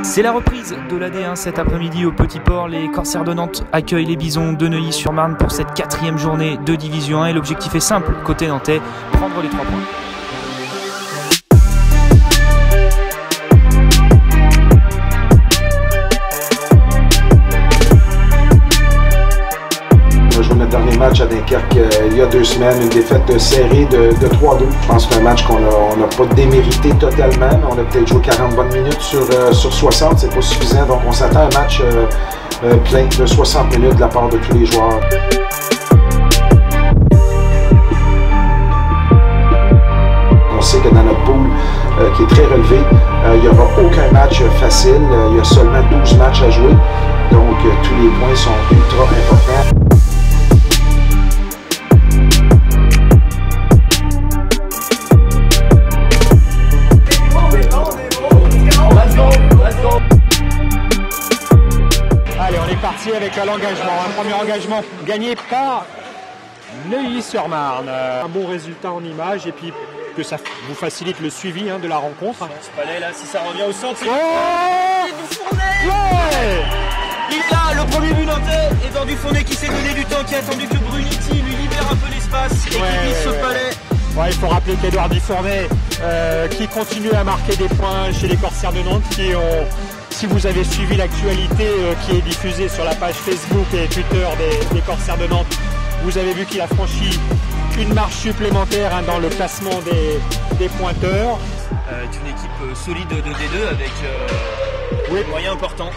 C'est la reprise de la D1 cet après-midi au Petit Port. Les Corsaires de Nantes accueillent les Bisons de Neuilly-sur-Marne pour cette 4e journée de Division 1 et l'objectif est simple côté nantais, prendre les 3 points. Notre dernier match à Dunkerque il y a 2 semaines, une défaite serrée de 3-2. Je pense que c'est un match qu'on n'a pas démérité totalement, mais on a peut-être joué 40 bonnes minutes sur 60, c'est pas suffisant, donc on s'attend à un match plein de 60 minutes de la part de tous les joueurs. On sait que dans notre pool qui est très relevé, il n'y aura aucun match facile, il y a seulement 12 matchs à jouer, donc tous les points sont ultra importants. Parti avec l'engagement, un premier engagement gagné par Neuilly-sur-Marne. Un bon résultat en image et puis que ça vous facilite le suivi de la rencontre. Ce palais là, si ça revient au centre, ouais. Il est là, le premier but nantais, Edouard Dufournet qui s'est donné du temps, qui a attendu que Brunetti lui libère un peu l'espace et qui vise ce palais. Ouais, il faut rappeler qu'Edouard Dufournet qui continue à marquer des points chez les Corsaires de Nantes qui ont... Si vous avez suivi l'actualité qui est diffusée sur la page Facebook et Twitter des Corsaires de Nantes, vous avez vu qu'il a franchi une marche supplémentaire dans le classement des pointeurs. Une équipe solide de D2 avec des moyens importants.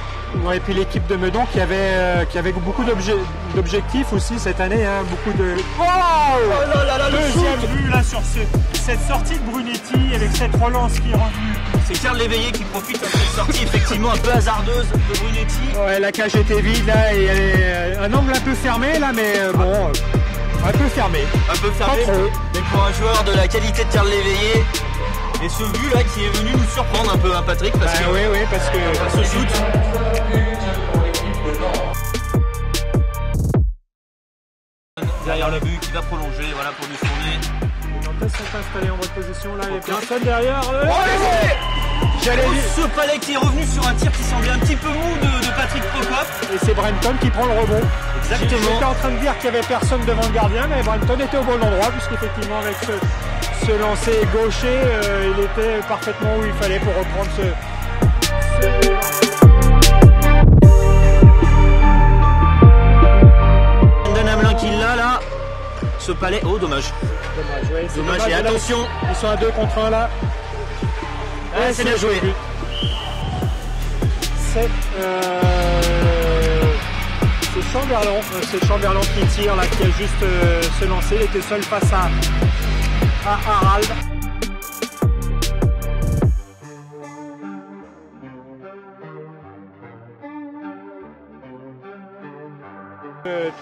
Ouais, et puis l'équipe de Meudon qui avait beaucoup d'objectifs aussi cette année, beaucoup de... Deuxième but là sur cette sortie de Brunetti avec cette relance qui est revenue. C'est Karl Léveillé qui profite de cette sortie effectivement un peu hasardeuse de Brunetti. Ouais, la cage était vide là et elle est un angle un peu fermé là, mais bon, un peu fermé. Un peu fermé, mais pour un joueur de la qualité de Karl Léveillé. Et ce but là qui est venu nous surprendre un peu, Patrick, parce que oui, parce que ce shoot. Derrière le but qui va prolonger, voilà pour nous tourner. Les Nantais sont installés en reposition là, il y a personne derrière. Ce palais qui est revenu sur un tir qui semblait un petit peu mou de Patrick Prokop. Et c'est Brenton qui prend le rebond. Exactement. J'étais en train de dire qu'il n'y avait personne devant le gardien, mais Brenton était au bon endroit, puisqu'effectivement avec ce lancer gaucher, il était parfaitement où il fallait pour reprendre ce... Hamelin qui l'a là. Ce palais, oh dommage. Dommage et attention. Ils sont à 2 contre 1 là. C'est bien joué. C'est Chamberlain qui tire là, qui a juste se lancé. Il était seul face à Harald.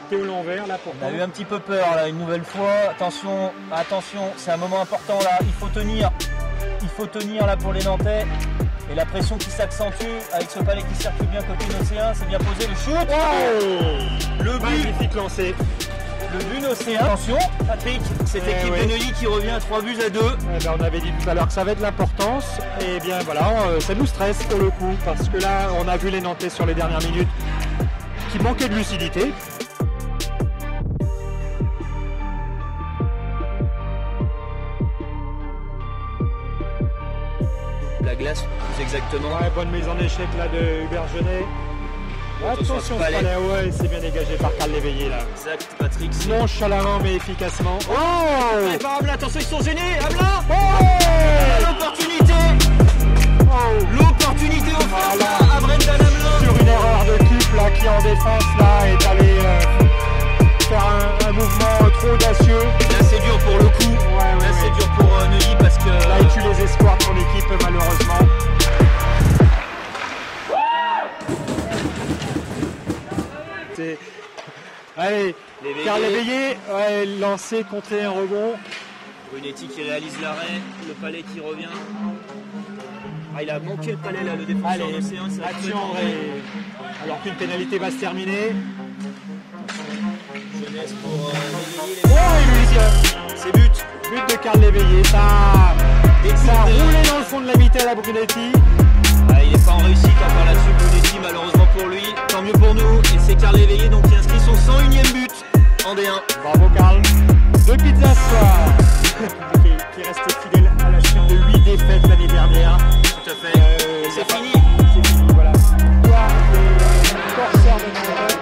Théo Lanvert là pour. On a eu un petit peu peur là une nouvelle fois. Attention, c'est un moment important là. Il faut tenir là pour les Nantais. Et la pression qui s'accentue avec ce palais qui circule bien côté Nocéen, c'est bien posé le shoot. Le but magnifique lancé. Le but Nocéen. Attention, Patrick, cette équipe de Neuilly qui revient à 3 buts à 2. On avait dit tout à l'heure que ça avait de l'importance. Et bien voilà, ça nous stresse pour le coup. Parce que là, on a vu les Nantais sur les dernières minutes qui manquaient de lucidité. La glace, plus exactement. Ouais, bonne mise en échec là de Hubert Genet. Attention ce palais, c'est bien dégagé par Karl Léveillé là. Exact, Patrick. Nonchalamment mais efficacement. Préparable, attention, ils sont gênés. Hamelin. L'opportunité offerte à Brendan Hamelin. Sur une erreur de Kup là qui en défense là est allé faire un mouvement trop audacieux. Là c'est dur pour le coup. Là c'est dur pour Neuilly parce que là il tue les espoirs de son équipe malheureusement. Allez, Karl Léveillé, lancé, contré un rebond. Brunetti qui réalise l'arrêt, le palais qui revient. Il a manqué le palais là, le défenseur de C1. Action alors qu'une pénalité va se terminer. Jeunesse pour c'est but de Karl Léveillé. Ça a roulé dans le fond de la mitelle à Brunetti. Pas en réussite encore là-dessus, Brunetti, malheureusement pour lui. Tant mieux pour nous. Et c'est Karl Éveillé donc qui inscrit son 101e but en D1. Bravo Karl. De Pizza Soir qui reste fidèle à la suite de 8 défaites l'année dernière. Tout à fait. Et c'est fini. C'est fini, voilà. Victoire des Corsaires de Nantes.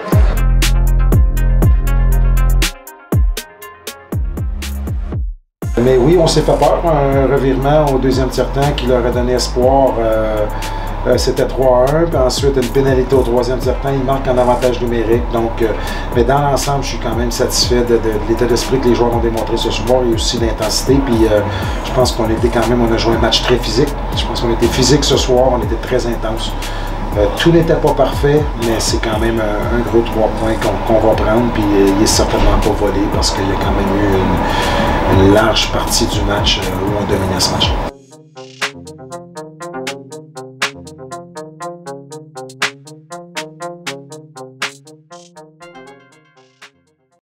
Mais oui, on s'est fait peur. Un revirement au deuxième tiers-temps qui leur a donné espoir. C'était 3-1, puis ensuite une pénalité au troisième tiers-temps. Ils marquent en avantage numérique. Donc, mais dans l'ensemble, je suis quand même satisfait de l'état d'esprit que les joueurs ont démontré ce soir et aussi l'intensité. Puis je pense qu'on était quand même, on a joué un match très physique. Je pense qu'on était physique ce soir, on était très intense. Tout n'était pas parfait, mais c'est quand même un gros 3 points qu'on va prendre. Puis il n'est certainement pas volé parce qu'il y a quand même eu une large partie du match où on dominait ce match.